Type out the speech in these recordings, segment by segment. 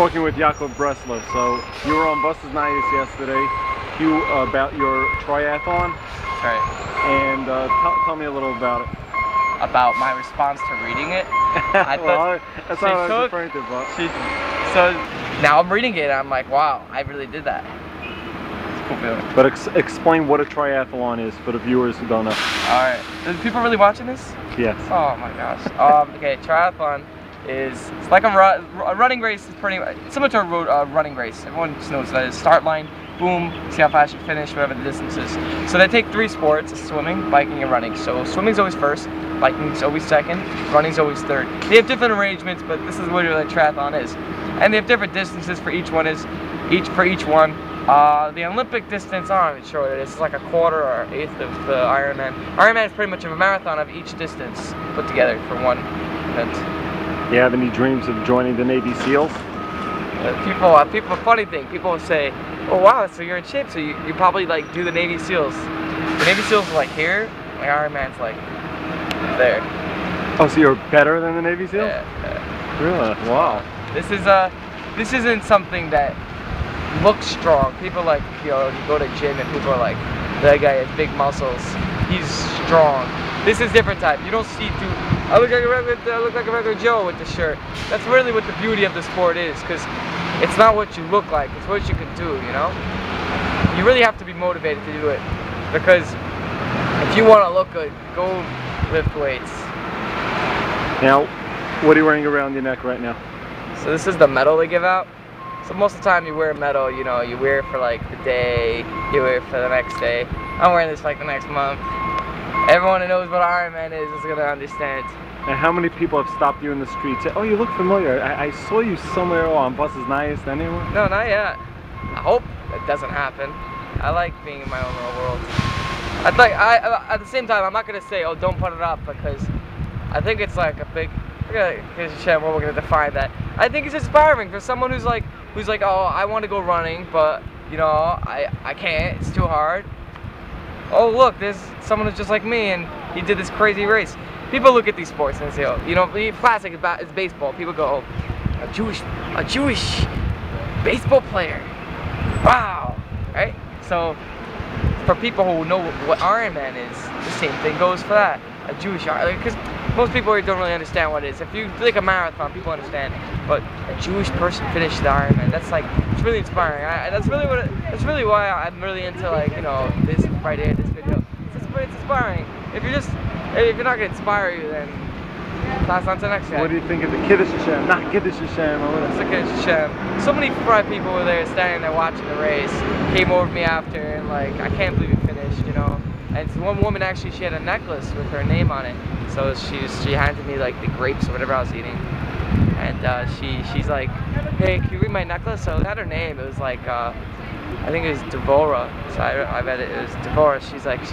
talking with Yaakov Bressler. So you were on Buses Nice yesterday about your triathlon. Right. And tell me a little about it. About my response to reading it. I well, that's what I was referring to, but. So now I'm reading it and I'm like, wow, I really did that. It's a cool feeling. But explain what a triathlon is for the viewers who don't know. Alright. Are people really watching this? Yes. Oh my gosh. Okay, triathlon is, it's like a running race. Is pretty similar to a running race. Everyone just knows that is start line, boom, see how fast you finish, whatever the distance is. So they take three sports: swimming, biking, and running. So swimming's always first, biking's always second, running's always third. They have different arrangements, but this is what a triathlon is. And they have different distances for each one. The Olympic distance, I'm not even sure what it is. It's like a quarter or eighth of the Ironman. Ironman is pretty much a marathon of each distance put together for one event. You have any dreams of joining the Navy SEALs? People, funny thing, people will say, oh wow, so you're in shape, so you probably like do the Navy SEALs. The Navy SEALs are like here, my Ironman's like there. Oh, so you're better than the Navy SEALs? Yeah. Really? Wow. This isn't something that looks strong. People like, you know, you go to gym and people are like, that guy has big muscles, he's strong. This is different type. You don't see through, I look like a regular Joe with the shirt. That's really what the beauty of the sport is, because it's not what you look like, it's what you can do, you know? You really have to be motivated to do it, because if you want to look good, go lift weights. Now, what are you wearing around your neck right now? So this is the medal they give out. So most of the time you wear a medal, you know, you wear it for like the day, you wear it for the next day. I'm wearing this for like the next month. Everyone who knows what Ironman is gonna understand. And how many people have stopped you in the street and said, oh, you look familiar. I saw you somewhere on Buses Nice, anywhere? No, not yet. I hope it doesn't happen. I like being in my own little world. At the same time, I'm not gonna say, oh, don't put it up, because I think it's like a big, what we're gonna define that. I think it's inspiring for someone who's like, oh, I want to go running, but you know, I can't. It's too hard. Oh, look, there's someone who's just like me, and he did this crazy race. People look at these sports and they say, oh, you know, classic is baseball. People go, oh, a Jewish baseball player. Wow, right? So for people who know what Ironman is, the same thing goes for that. A Jewish, because most people don't really understand what it is. If you do like a marathon, people understand. But a Jewish person finished the Ironman. That's like, it's really inspiring. That's really why I'm really into, like, you know, this right here, this video. It's inspiring. If you're not gonna inspire you, then pass on to the next guy. What do you think of the Kiddush Hashem? Not Kiddush Hashem. It's the Kiddush Hashem. So many fried people were there, standing there watching the race. Came over to me after and like, I can't believe you finished, you know. And one woman actually, she had a necklace with her name on it. So she handed me like the grapes or whatever I was eating. And she's like, hey, can you read my necklace? So it had her name. It was like, I think it was Devorah. So I read it. It was Devorah. She's like, a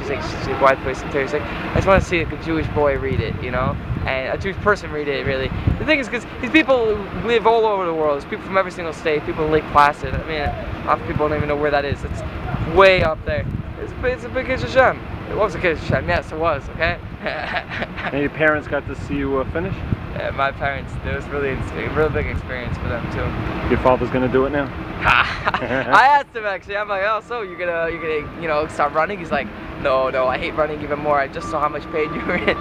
white person too. She's like, I just want to see a Jewish boy read it, you know, and a Jewish person read it. Really, the thing is, because these people live all over the world. There's people from every single state. People in Lake Placid. I mean, half the people don't even know where that is. It's way up there. It's a big Kiddush Hashem. It was a Kiddush Hashem. Yes, it was. Okay. And your parents got to see you finish? Yeah, my parents. It was really a real big experience for them too. Your father's gonna do it now? I asked him actually. I'm like, oh, so you're gonna you know, start running? He's like, no, I hate running even more. I just saw how much pain you were in.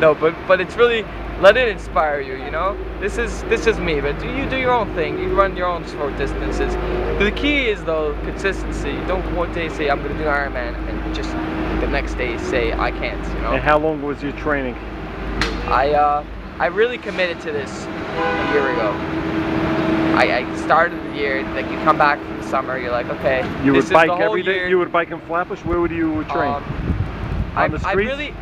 No, but it's really, let it inspire you. You know, this is me. But you do your own thing. You run your own short distances. The key is though consistency. You don't one day say I'm gonna do Ironman and just the next day say I can't. You know. And how long was your training? I really committed to this a year ago. I started the year, like you come back from the summer, you're like, okay, you this would bike is the whole every day. Year. You would bike in Flatbush. Where would you train? On the streets?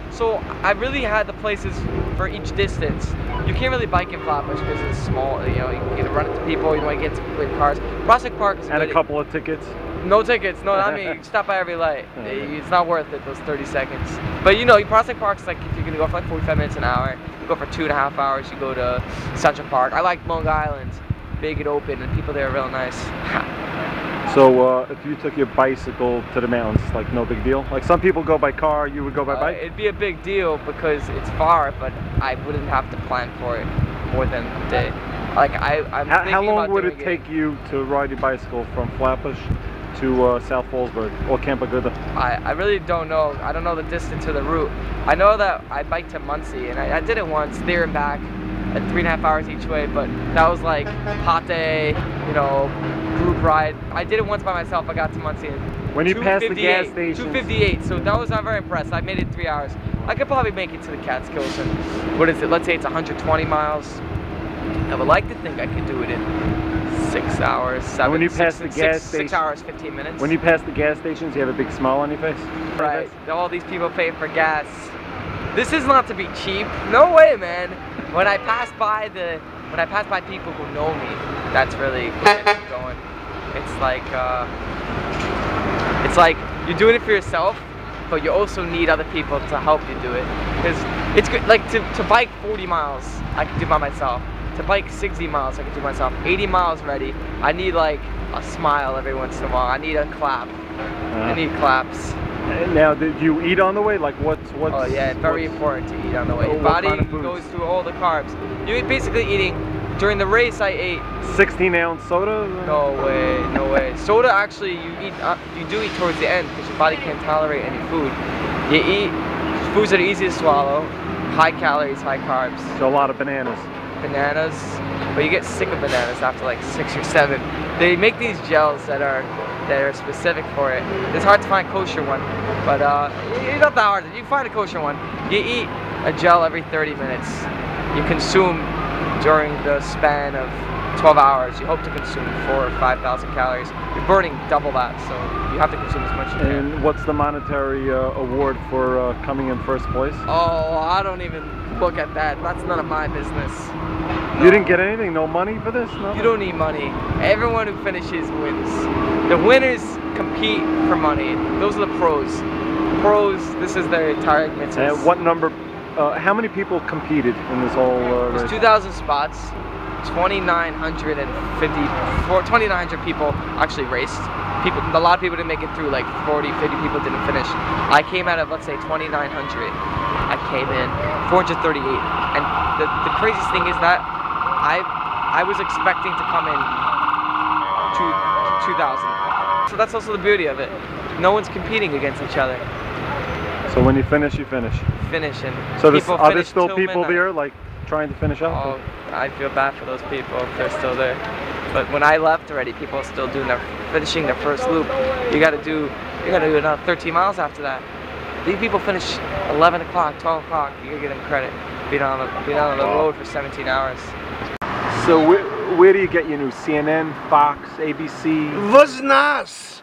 I really had the places for each distance. You can't really bike in Flatbush because it's small. You know, you get to run into people. You might get to people in cars. Prospect Park is and a couple of tickets. No tickets. No, I mean, you stop by every light. It's not worth it. Those 30 seconds. But you know, Prospect Park's like if you're gonna go for like 45 minutes an hour. You go for 2.5 hours. You go to Central Park. I like Long Island. Big and open, and people there are real nice. So if you took your bicycle to the mountains, it's like no big deal? Like some people go by car, you would go by bike? It'd be a big deal because it's far, but I wouldn't have to plan for it more than a day. Like I'm thinking How long about would doing it take you to ride your bicycle from Flatbush to South Fallsburg or Camp Aguda? I really don't know. I don't know the distance or the route. I know that I biked to Muncie, and I did it once, there and back, at 3.5 hours each way, but that was like hot day, you know, group ride. I did it once by myself. I got to Muncie. When you passed the gas station. 2:58, so that was not very impressed. I made it 3 hours. I could probably make it to the Catskills, and what is it? Let's say it's 120 miles. I would like to think I could do it in 6 hours, 7, when you pass 6, the gas 6 hours, 15 minutes. When you pass the gas stations, you have a big smile on your face? Right, all these people paying for gas. This is not to be cheap. No way, man. When I pass by people who know me, that's really what gets me going. It's like you're doing it for yourself, but you also need other people to help you do it. Because it's good, like to bike 40 miles, I can do by myself. To bike 60 miles, I can do myself. 80 miles ready, I need like a smile every once in a while. I need a clap. I need claps. Now, did you eat on the way? Like what's Oh yeah, very important to eat on the way. Your body goes through all the carbs. You're basically eating, during the race I ate 16-ounce soda? No way, no way. Soda actually you do eat towards the end because your body can't tolerate any food. You eat foods that are easy to swallow, high calories, high carbs. So a lot of bananas. Bananas, but you get sick of bananas after like 6 or 7. They make these gels that are specific for it. It's hard to find a kosher one, but it's not that hard. You find a kosher one. You eat a gel every 30 minutes. You consume during the span of 12 hours. You hope to consume 4,000 or 5,000 calories. You're burning double that, so you have to consume as much as you can. And what's the monetary award for coming in first place? Oh, I don't even look at that. That's none of my business. You didn't get anything? No money for this? Nothing? You don't need money. Everyone who finishes wins. The winners compete for money. Those are the pros. Pros, this is their entire mitzvah. What number, how many people competed in this whole race? There's 2,000 spots. 2,900 people actually raced. A lot of people didn't make it through, like 40, 50 people didn't finish. I came out of, let's say, 2,900. I came in 438. And the craziest thing is that I was expecting to come in to 2,000. So that's also the beauty of it. No one's competing against each other. So when you finish, you finish? Finish, and so are there still people there, like, trying to finish up? Oh, I feel bad for those people if they're still there. But when I left already, people are still finishing their first loop. You gotta do another 13 miles after that. These people finish 11 o'clock, 12 o'clock. You gotta give them credit. Being on the road for 17 hours. So where do you get your news? CNN, Fox, ABC? Was nas?